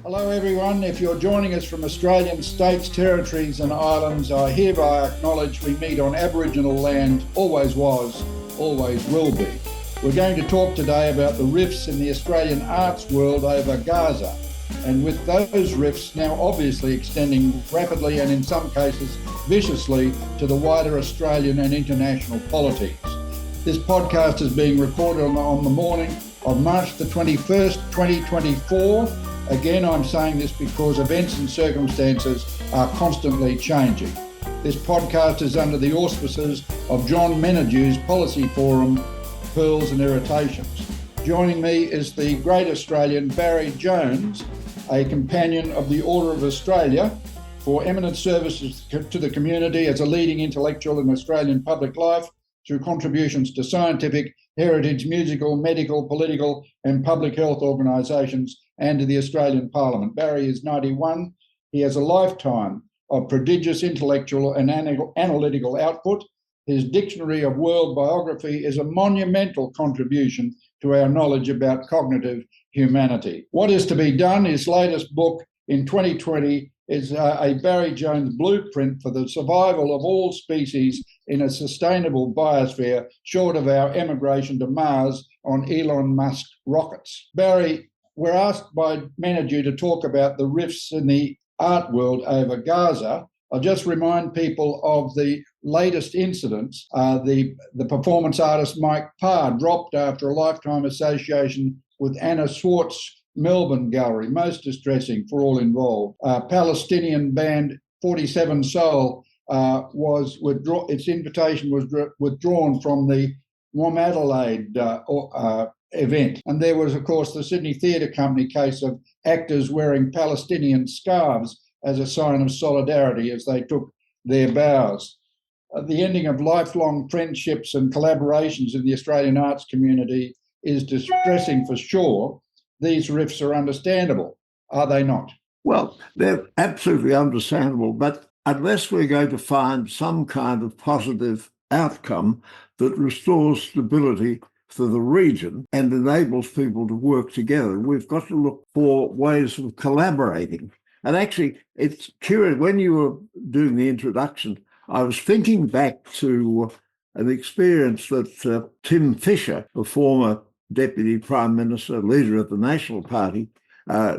Hello everyone, if you're joining us from Australian states, territories and islands, I hereby acknowledge we meet on Aboriginal land, always was, always will be. We're going to talk today about the rifts in the Australian arts world over Gaza, and with those rifts now obviously extending rapidly and in some cases viciously to the wider Australian and international politics. This podcast is being recorded on the morning of March the 21st, 2024. Again, I'm saying this because events and circumstances are constantly changing. This podcast is under the auspices of John Menadew's Policy Forum, Pearls and Irritations. Joining me is the great Australian Barry Jones, a companion of the Order of Australia for eminent services to the community as a leading intellectual in Australian public life through contributions to scientific, heritage, musical, medical, political and public health organisations and to the Australian Parliament. Barry is 91. He has a lifetime of prodigious intellectual and analytical output. His Dictionary of World Biography is a monumental contribution to our knowledge about cognitive humanity. What is to be done? His latest book in 2020 is a Barry Jones blueprint for the survival of all species in a sustainable biosphere, short of our emigration to Mars on Elon Musk rockets. Barry, we're asked by Menadew to talk about the rifts in the art world over Gaza. I'll just remind people of the latest incidents. The performance artist Mike Parr dropped after a lifetime association with Anna Swartz Melbourne Gallery, most distressing for all involved. Palestinian band 47 Soul its invitation was withdrawn from the Womadelaide event. And there was, of course, the Sydney Theatre Company case of actors wearing Palestinian scarves as a sign of solidarity as they took their bows. The ending of lifelong friendships and collaborations in the Australian arts community is distressing for sure. These rifts are understandable, are they not? Well, they're absolutely understandable, but unless we're going to find some kind of positive outcome that restores stability for the region and enables people to work together, we've got to look for ways of collaborating. And actually, it's curious, when you were doing the introduction, I was thinking back to an experience that Tim Fischer, the former Deputy Prime Minister, leader of the National Party,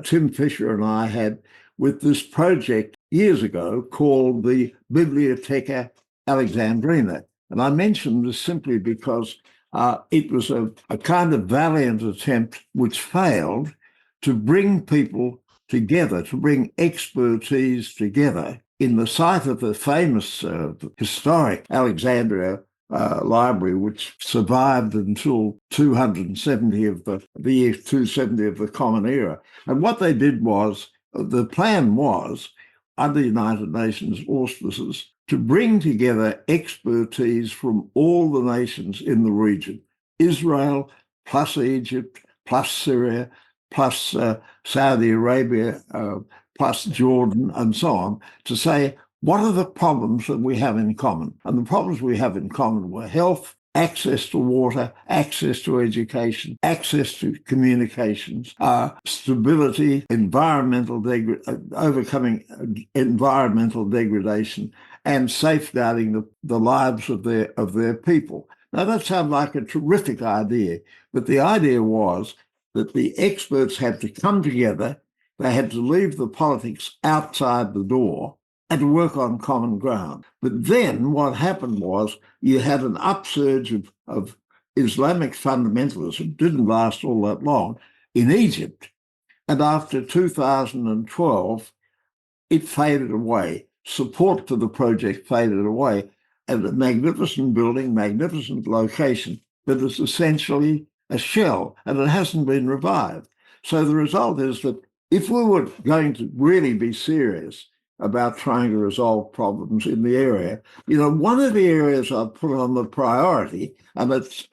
Tim Fischer and I had with this project years ago called the Bibliotheca Alexandrina. And I mention this simply because it was a kind of valiant attempt which failed to bring people together, to bring expertise together in the site of the famous historic Alexandria library, which survived until 270 of the year 270 of the Common Era. And what they did was, the plan was, under United Nations auspices, to bring together expertise from all the nations in the region, Israel plus Egypt plus Syria plus Saudi Arabia plus Jordan and so on, to say, what are the problems that we have in common? And the problems we have in common were health, access to water, access to education, access to communications, stability, overcoming environmental degradation, and safeguarding the lives of their people. Now, that sounds like a terrific idea, but the idea was that the experts had to come together, they had to leave the politics outside the door, and to work on common ground. But then what happened was you had an upsurge of Islamic fundamentalism, didn't last all that long, in Egypt. And after 2012, it faded away. Support for the project faded away. And a magnificent building, magnificent location, but it's essentially a shell, and it hasn't been revived. So the result is that if we were going to really be serious about trying to resolve problems in the area, one of the areas I've put on the priority, and it's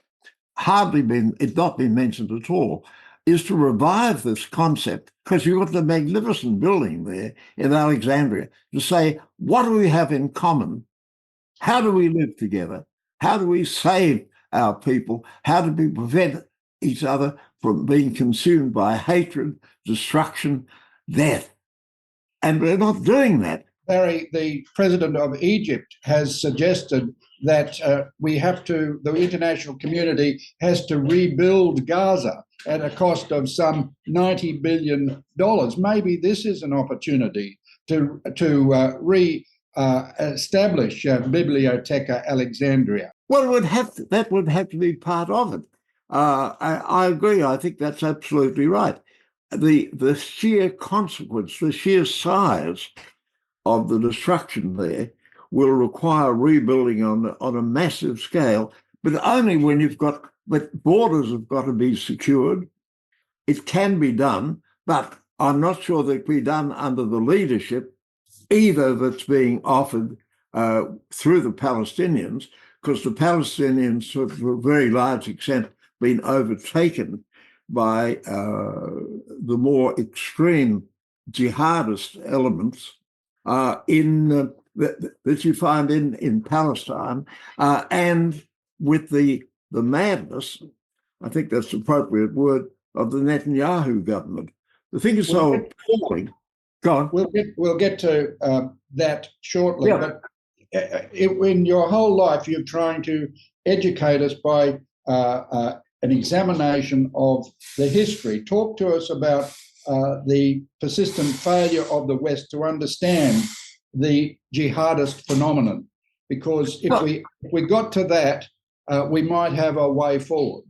not been mentioned at all, is to revive this concept, because you've got the magnificent building there in Alexandria, to say, what do we have in common? How do we live together? How do we save our people? How do we prevent each other from being consumed by hatred, destruction, death. And we're not doing that. Barry, the president of Egypt has suggested that the international community has to rebuild Gaza at a cost of some $90 billion. Maybe this is an opportunity to re-establish Bibliotheca Alexandria. Well, that would have to be part of it. I agree. I think that's absolutely right. The sheer consequence, the sheer size of the destruction there will require rebuilding on a massive scale, but only when but borders have got to be secured. It can be done, but I'm not sure that it can be done under the leadership either that's being offered through the Palestinians, because the Palestinians have, to a very large extent, been overtaken by the more extreme jihadist elements that you find in Palestine, and with the madness, I think that's the appropriate word, of the Netanyahu government. The thing is so appalling. Go on. We'll get to that shortly. Yeah. But in your whole life, you're trying to educate us by an examination of the history. Talk to us about the persistent failure of the West to understand the jihadist phenomenon, because if we got to that, we might have a way forward.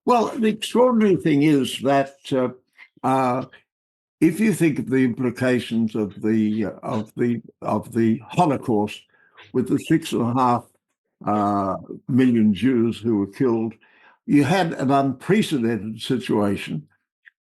Well, the extraordinary thing is that if you think of the implications of the Holocaust, with the 6.5 million Jews who were killed, you had an unprecedented situation.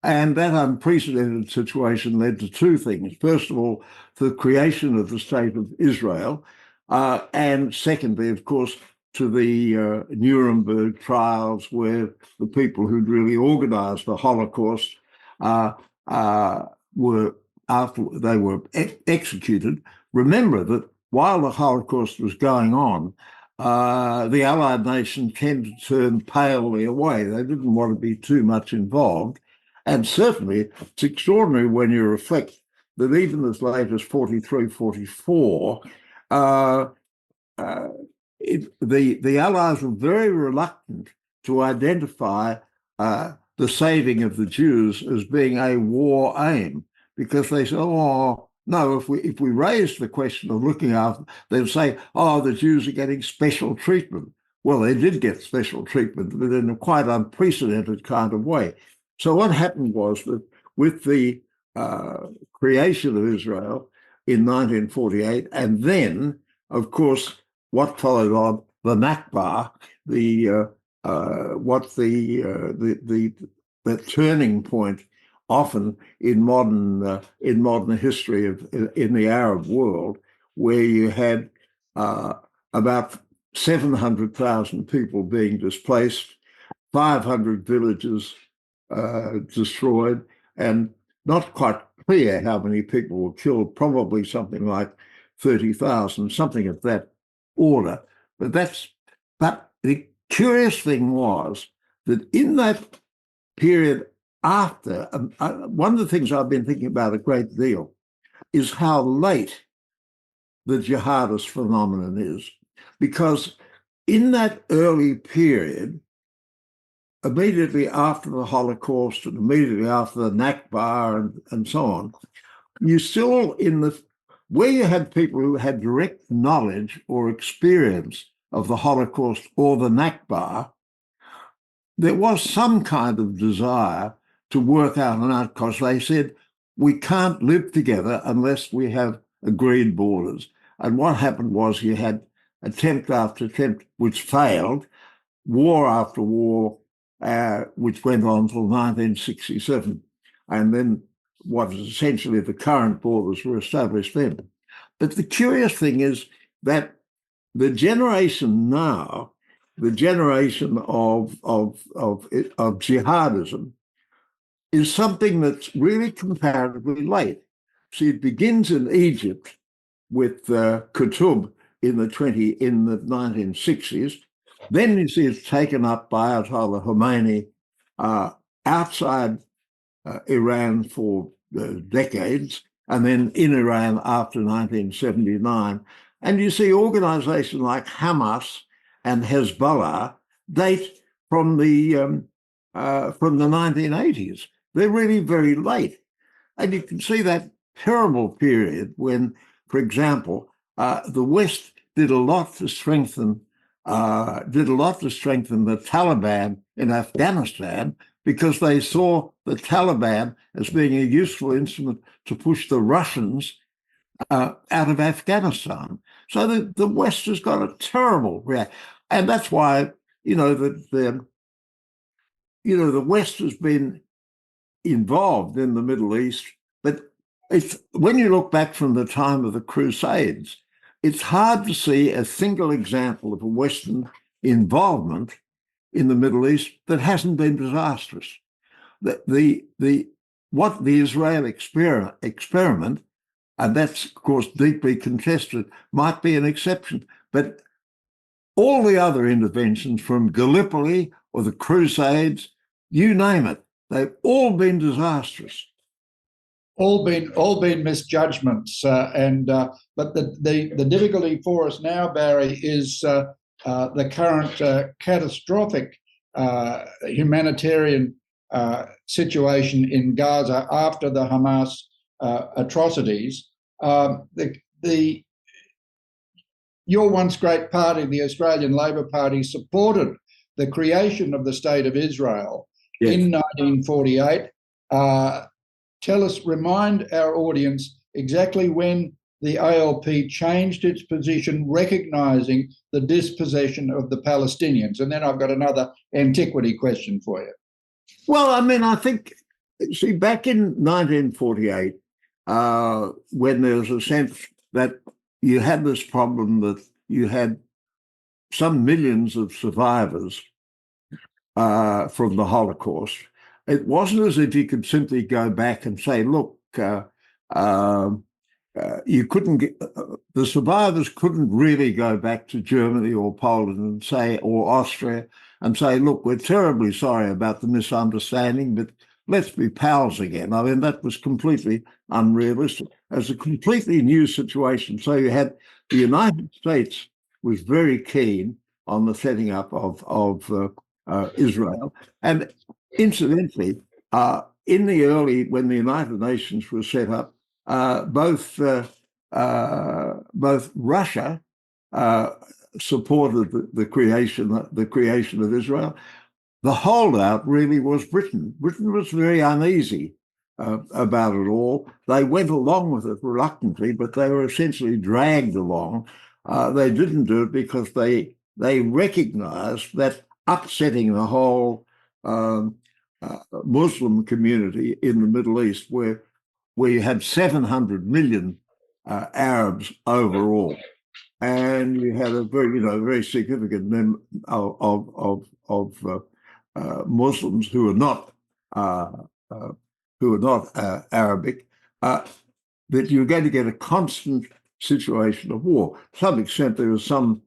And that unprecedented situation led to two things. First of all, the creation of the state of Israel, and secondly, of course, to the Nuremberg trials, where the people who'd really organized the Holocaust were, after they were executed. Remember that while the Holocaust was going on, the Allied nations tended to turn palely away. They didn't want to be too much involved. And certainly, it's extraordinary when you reflect that even as late as 43, 44, the Allies were very reluctant to identify the saving of the Jews as being a war aim, because they said, oh, no, if we raise the question of looking after, they'd say, oh, the Jews are getting special treatment. Well, they did get special treatment, but in a quite unprecedented kind of way. So what happened was that with the creation of Israel in 1948, and then, of course, what followed on the Nakba, the turning point, often in modern history in the Arab world, where you had about 700,000 people being displaced, 500 villages destroyed, and not quite clear how many people were killed, probably something like 30,000, something of that order. But the curious thing was that in that period after, one of the things I've been thinking about a great deal is how late the jihadist phenomenon is, because in that early period, immediately after the Holocaust and immediately after the Nakba and so on, you still where you had people who had direct knowledge or experience of the Holocaust or the Nakba, there was some kind of desire to work out an outcome, because they said, we can't live together unless we have agreed borders. And what happened was you had attempt after attempt, which failed, war after war, which went on until 1967. And then what is essentially the current borders were established then. But the curious thing is that the generation now, the generation of jihadism, is something that's really comparatively late. See, it begins in Egypt with Qutb in the 1960s. Then you see it's taken up by Ayatollah Khomeini outside Iran for decades, and then in Iran after 1979. And you see organizations like Hamas and Hezbollah date from the 1980s. They're really very late. And you can see that terrible period when, for example, the West did a lot to strengthen the Taliban in Afghanistan, because they saw the Taliban as being a useful instrument to push the Russians out of Afghanistan. So the West has got a terrible reaction, and that's why the West has been involved in the Middle East. But when you look back from the time of the Crusades, it's hard to see a single example of a Western involvement in the Middle East that hasn't been disastrous. What the Israel experiment, and that's of course deeply contested, might be an exception, but all the other interventions from Gallipoli or the Crusades, you name it, they've all been disastrous. All been misjudgments, but the difficulty for us now, Barry, is the current catastrophic humanitarian situation in Gaza after the Hamas atrocities. Your once great party, the Australian Labor Party, supported the creation of the State of Israel in 1948. Remind our audience exactly when the ALP changed its position, recognising the dispossession of the Palestinians. And then I've got another antiquity question for you. Well, I mean, I think, see, back in 1948, when there was a sense that you had this problem that you had some millions of survivors from the Holocaust, it wasn't as if you could simply go back and say, look, you couldn't get, the survivors couldn't really go back to Germany or Poland and say, or Austria, and say, look, we're terribly sorry about the misunderstanding, but let's be pals again. I mean, that was completely unrealistic. It was a completely new situation. So you had the United States was very keen on the setting up of Israel. And incidentally, in the early, when the United Nations was set up, both Russia supported the creation of Israel. The holdout really was Britain. Britain was very uneasy about it all. They went along with it reluctantly, but they were essentially dragged along. They didn't do it because they recognized that upsetting the whole Muslim community in the Middle East, where you had 700 million Arabs overall, and you had a very significant number of Muslims who are not Arabic, that you're going to get a constant situation of war. To some extent, there was some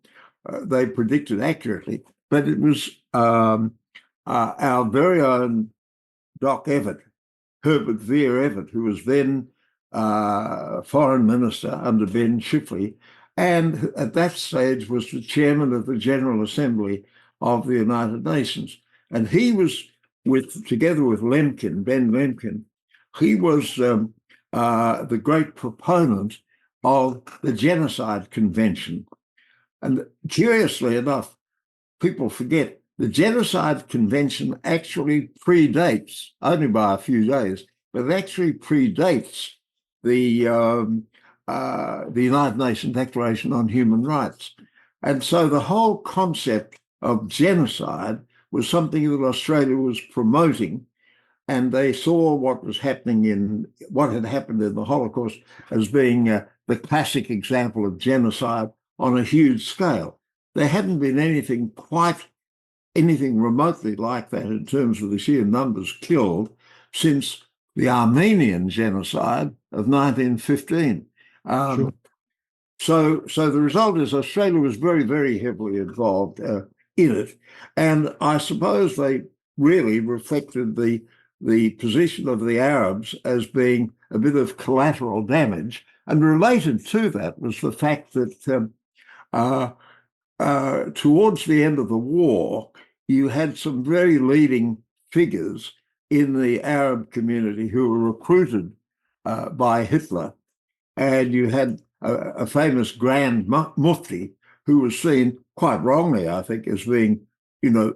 they predicted accurately, but it was our very own Doc Evatt, Herbert Vere Evatt, who was then foreign minister under Ben Chifley, and at that stage was the chairman of the General Assembly of the United Nations. And he was together with Lemkin, Ben Lemkin, he was the great proponent of the Genocide Convention. And curiously enough, people forget the Genocide Convention actually predates, only by a few days, but it actually predates the United Nations Declaration on Human Rights. And so the whole concept of genocide was something that Australia was promoting, and they saw what had happened in the Holocaust as being the classic example of genocide on a huge scale. There hadn't been anything remotely like that in terms of the sheer numbers killed since the Armenian genocide of 1915. Sure. So the result is Australia was very, very heavily involved in it, and I suppose they really reflected the position of the Arabs as being a bit of collateral damage. And related to that was the fact that towards the end of the war, you had some very leading figures in the Arab community who were recruited by Hitler. And you had a famous Grand Mufti who was seen quite wrongly, I think, as being, the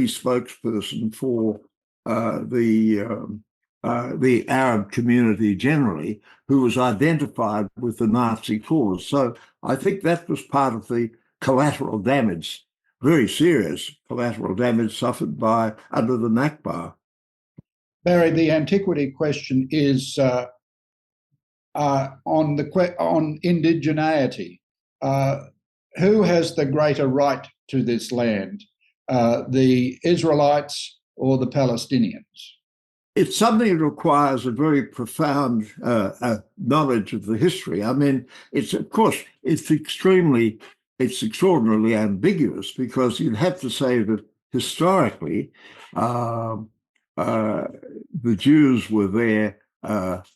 spokesperson for the Arab community generally, who was identified with the Nazi cause. So I think that was part of the collateral damage, very serious collateral damage suffered under the Nakba. Barry, the antiquity question is on indigeneity. Who has the greater right to this land, the Israelites or the Palestinians? It's something that requires a very profound knowledge of the history. I mean, it's extraordinarily ambiguous, because you'd have to say that historically the Jews were there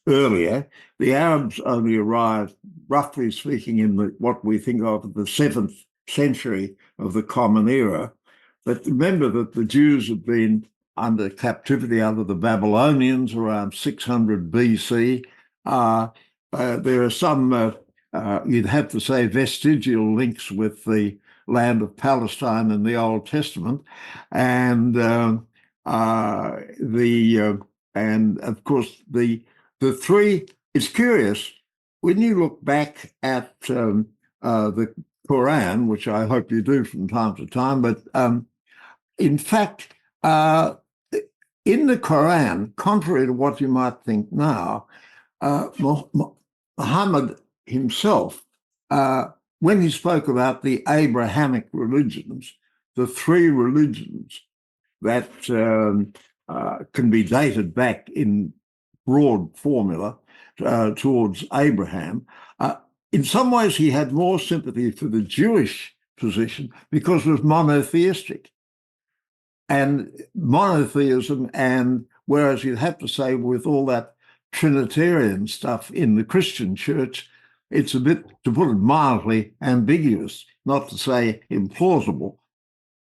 earlier. The Arabs only arrived, roughly speaking, in what we think of the 7th century of the Common Era. But remember that the Jews have been under captivity under the Babylonians around 600 BC. There are some, you'd have to say, vestigial links with the land of Palestine in the Old Testament, and and of course the three. It's curious when you look back at the Quran, which I hope you do from time to time, but in fact, in the Quran, contrary to what you might think now, Muhammad himself, when he spoke about the Abrahamic religions, the three religions that can be dated back in broad formula towards Abraham, in some ways he had more sympathy for the Jewish position because it was monotheistic. And monotheism, and whereas you'd have to say with all that Trinitarian stuff in the Christian church, it's a bit, to put it mildly, ambiguous, not to say implausible.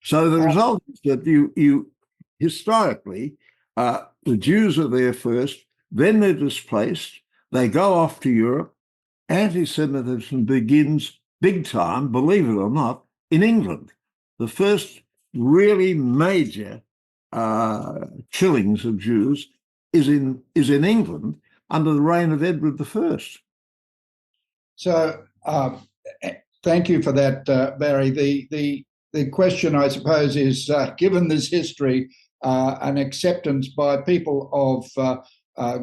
So the result is that you historically, the Jews are there first, then they're displaced, they go off to Europe. Anti-Semitism begins big time, believe it or not, in England. The first really major killings of Jews is in England under the reign of Edward I. So thank you for that, Barry. The question, I suppose, is given this history, an acceptance by people of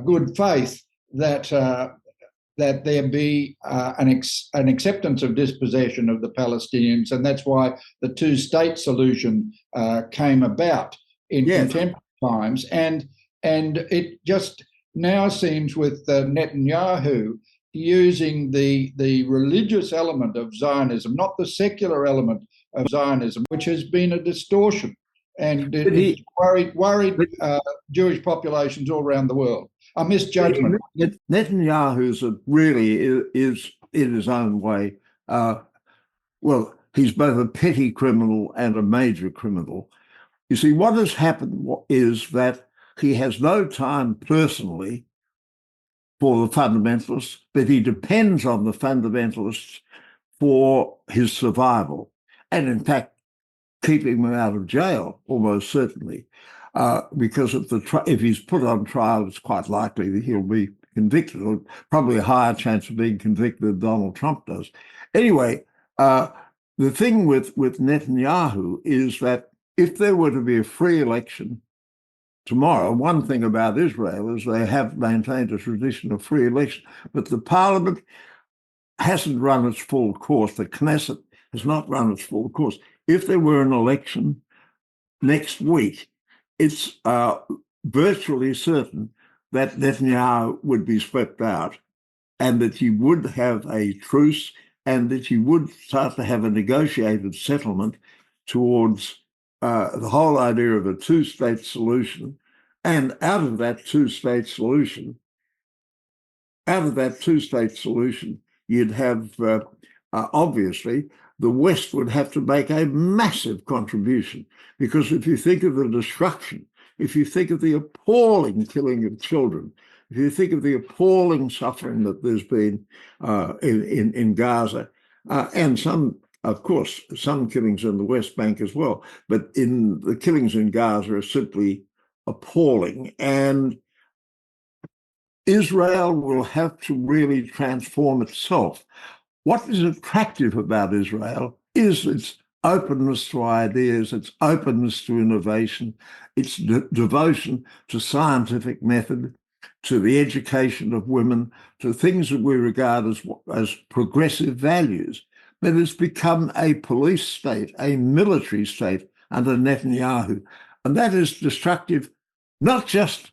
good faith that there be an acceptance of dispossession of the Palestinians, and that's why the two-state solution came about in contemporary times. And it just now seems with Netanyahu using the religious element of Zionism, not the secular element of Zionism, which has been a distortion, and it's worried Jewish populations all around the world. A misjudgment. Netanyahu's really is in his own way. Well, he's both a petty criminal and a major criminal. You see, what has happened is that he has no time personally for the fundamentalists, but he depends on the fundamentalists for his survival, and in fact, keeping him out of jail, almost certainly. Because if he's put on trial, it's quite likely that he'll be convicted, or probably a higher chance of being convicted than Donald Trump does. Anyway, the thing with Netanyahu is that if there were to be a free election tomorrow, one thing about Israel is they have maintained a tradition of free election, but the parliament hasn't run its full course. The Knesset has not run its full course. If there were an election next week, it's virtually certain that Netanyahu would be swept out, and that you would have a truce, and that you would start to have a negotiated settlement towards the whole idea of a two-state solution And out of that two-state solution, you'd have, obviously, the West would have to make a massive contribution, because if you think of the destruction, if you think of the appalling killing of children, if you think of the appalling suffering that there's been in Gaza, and of course, some killings in the West Bank as well, but in the killings in Gaza are simply appalling. And Israel will have to really transform itself. What is attractive about Israel is its openness to ideas, its openness to innovation, its devotion to scientific method, to the education of women, to things that we regard as progressive values. But it's become a police state, a military state under Netanyahu. And that is destructive, not just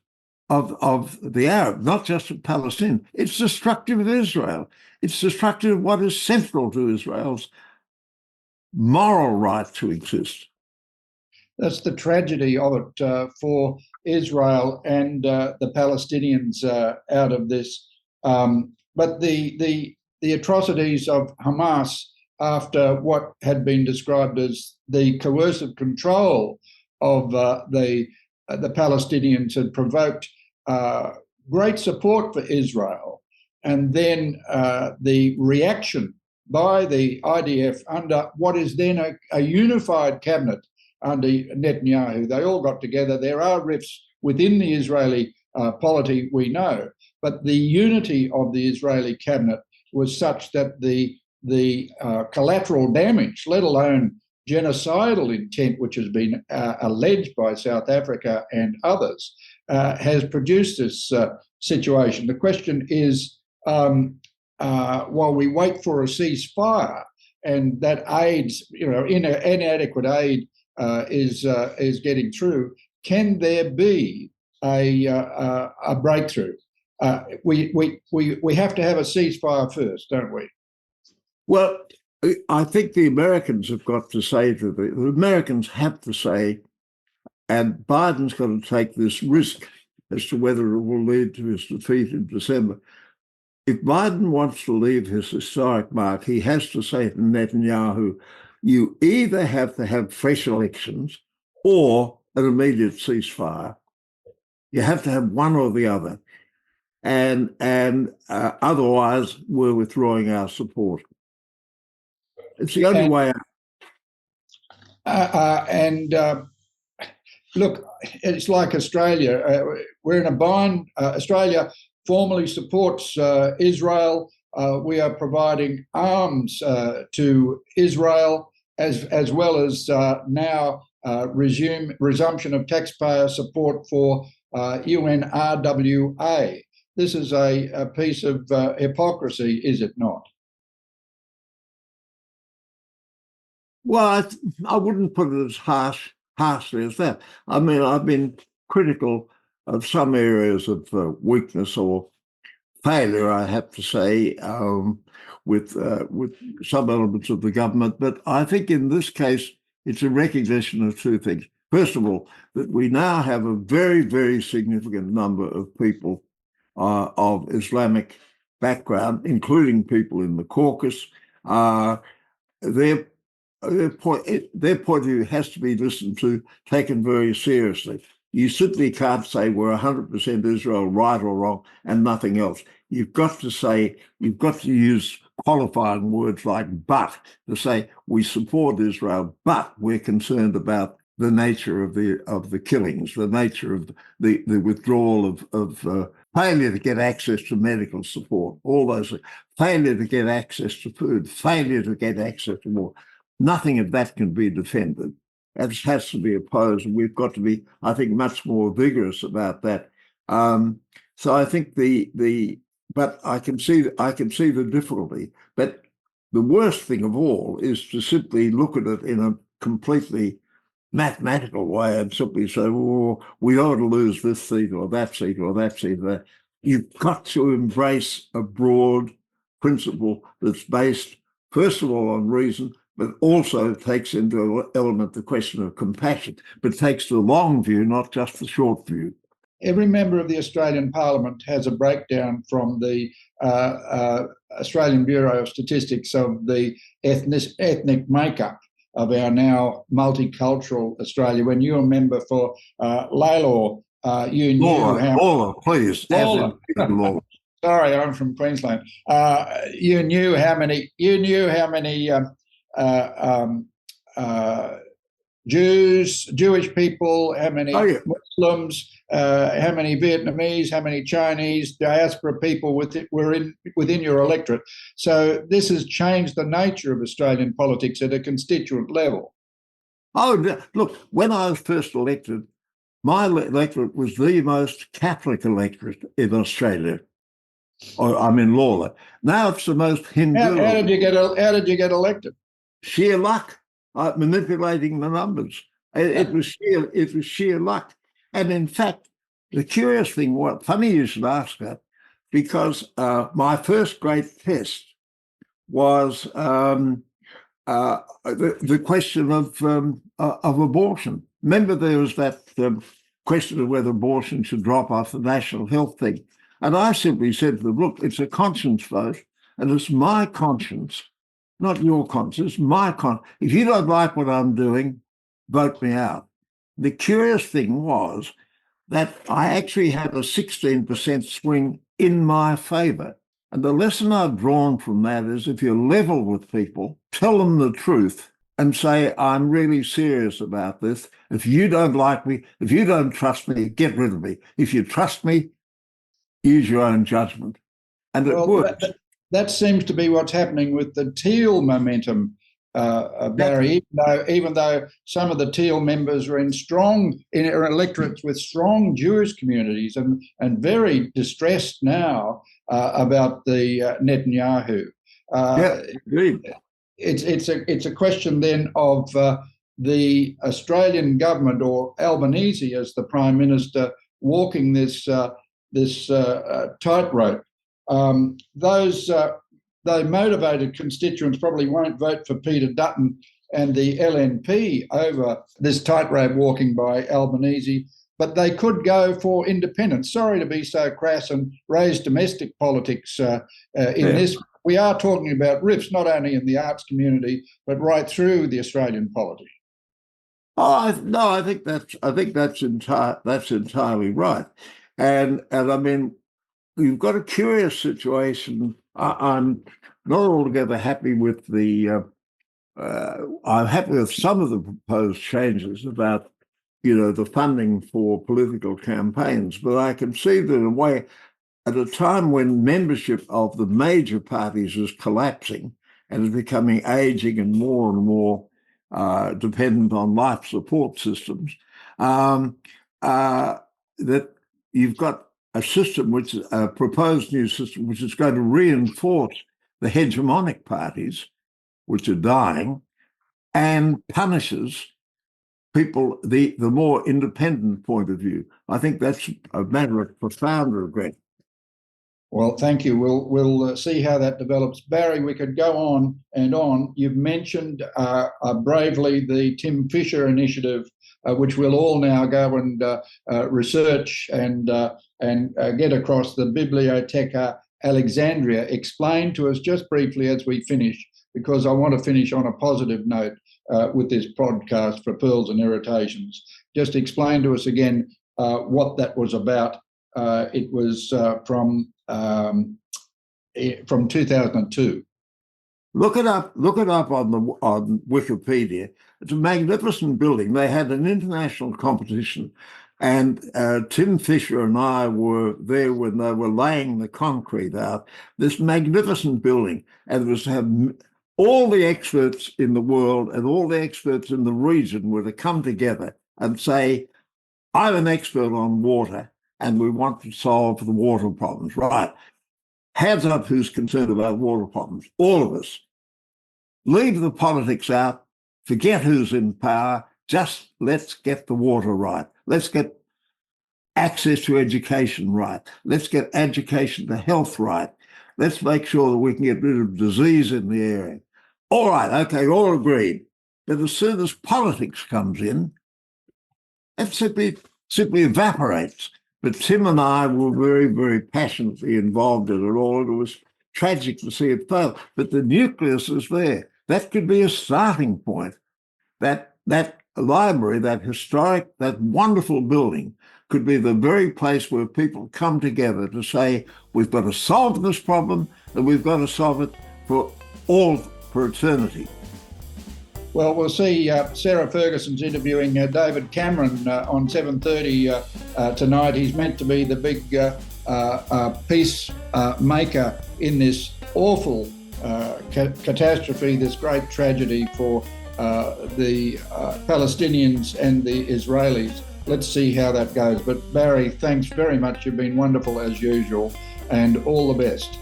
of the Arab, not just of Palestine. It's destructive of Israel. It's destructive of what is central to Israel's moral right to exist. That's the tragedy of it for Israel and the Palestinians out of this. But the atrocities of Hamas, after what had been described as the coercive control of the Palestinians, had provoked great support for Israel. And then the reaction by the IDF under what is then a unified cabinet under Netanyahu. They all got together. There are rifts within the Israeli polity, we know, but the unity of the Israeli cabinet was such that the collateral damage, let alone genocidal intent, which has been alleged by South Africa and others, has produced this situation. The question is, while we wait for a ceasefire, and that aids, inadequate aid is getting through, can there be a breakthrough? We have to have a ceasefire first, don't we? Well, I think the Americans have got to say the Americans have to say, and Biden's got to take this risk as to whether it will lead to his defeat in December. If Biden wants to leave his historic mark, he has to say to Netanyahu, you either have to have fresh elections or an immediate ceasefire. You have to have one or the other. And otherwise, we're withdrawing our support. It's the only way out. Look, it's like Australia. We're in a bind. Australia formally supports Israel. We are providing arms to Israel, as well as now resumption of taxpayer support for UNRWA. This is a piece of hypocrisy, is it not? Well, I wouldn't put it as harshly as that. I mean, I've been critical of some areas of weakness or failure, I have to say, with some elements of the government. But I think in this case, it's a recognition of two things. First of all, that we now have a very, very significant number of people of Islamic background, including people in the Caucasus. Their point of view has to be listened to, taken very seriously. You simply can't say we're 100% Israel, right or wrong, and nothing else. You've got to use qualifying words like but, to say we support Israel, but we're concerned about the nature of the killings, the nature of the withdrawal of failure to get access to medical support, all those things, failure to get access to food, failure to get access to water. Nothing of that can be defended. It has to be opposed, and we've got to be, I think, much more vigorous about that. So I think but I can see the difficulty. But the worst thing of all is to simply look at it in a completely mathematical way and simply say, "Oh, we ought to lose this seat or that seat or that seat." You've got to embrace a broad principle that's based, first of all, on reason, but also takes into element the question of compassion, but takes the long view, not just the short view. every member of the Australian Parliament has a breakdown from the Australian Bureau of Statistics of the ethnic makeup of our now multicultural Australia. When you were a member for Lalor, you knew how... Lawler, please. Lawler. Lawler. Sorry, I'm from Queensland. You knew how many Jewish people, how many Muslims, how many Vietnamese, how many Chinese diaspora people within your electorate. So this has changed the nature of Australian politics at a constituent level. Oh, look, when I was first elected, my electorate was the most Catholic electorate in Australia. I'm in Lawler. Now it's the most Hindu. How did you get elected? Sheer luck. Manipulating the numbers. It was sheer luck. And in fact, the curious thing, funny you should ask that, because my first great test was the question of abortion. Remember, there was that question of whether abortion should drop off the national health thing. And I simply said to them, look, it's a conscience vote, and it's my conscience, not your conscience, my conscience. If you don't like what I'm doing, vote me out. The curious thing was that I actually had a 16% swing in my favour. And the lesson I've drawn from that is if you're level with people, tell them the truth and say, I'm really serious about this. If you don't like me, if you don't trust me, get rid of me. If you trust me, use your own judgment. And it works. That seems to be what's happening with the Teal momentum, Barry. Even though some of the Teal members are in electorates with strong Jewish communities and very distressed now about the Netanyahu. Agreed. It's a question then of the Australian government, or Albanese as the Prime Minister, walking this tightrope. Those motivated constituents probably won't vote for Peter Dutton and the LNP over this tightrope walking by Albanese, but they could go for independence. Sorry to be so crass and raise domestic politics in this. We are talking about rifts not only in the arts community but right through the Australian polity. Oh no, I think that's entirely right, and I mean, you've got a curious situation. I'm not altogether happy with I'm happy with some of the proposed changes about, the funding for political campaigns, but I can see that in a way, at a time when membership of the major parties is collapsing and is becoming aging and more dependent on life support systems, that you've got a system, a proposed new system, which is going to reinforce the hegemonic parties, which are dying, and punishes people, the more independent point of view. I think that's a matter of profound regret. Well, thank you. We'll see how that develops. Barry, we could go on and on. You've mentioned bravely the Tim Fisher initiative, which we'll all now go and research and get across the Biblioteca Alexandria. Explain to us just briefly as we finish, because I want to finish on a positive note with this podcast for Pearls and Irritations. Just explain to us again what that was about. It was from 2002. Look it up on Wikipedia. It's a magnificent building. They had an international competition, and Tim Fisher and I were there when they were laying the concrete out. This magnificent building, and it was to have all the experts in the world and all the experts in the region were to come together and say, I'm an expert on water, and we want to solve the water problems. Right. Hands up who's concerned about water problems. All of us. Leave the politics out. Forget who's in power. Just let's get the water right. Let's get access to education right. Let's get education to health right. Let's make sure that we can get rid of disease in the area. All right, okay, all agreed. But as soon as politics comes in, it simply evaporates, But Tim and I were very, very passionately involved in it all. It was tragic to see it fail, but the nucleus is there. That could be a starting point. That library, that historic, that wonderful building could be the very place where people come together to say, we've got to solve this problem and we've got to solve it for eternity. Well, we'll see Sarah Ferguson's interviewing David Cameron on 7:30 tonight. He's meant to be the big peace maker in this awful catastrophe, this great tragedy for the Palestinians and the Israelis. Let's see how that goes. But Barry, thanks very much. You've been wonderful as usual, and all the best.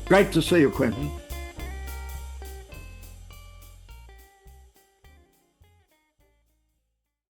Great to see you, Quentin.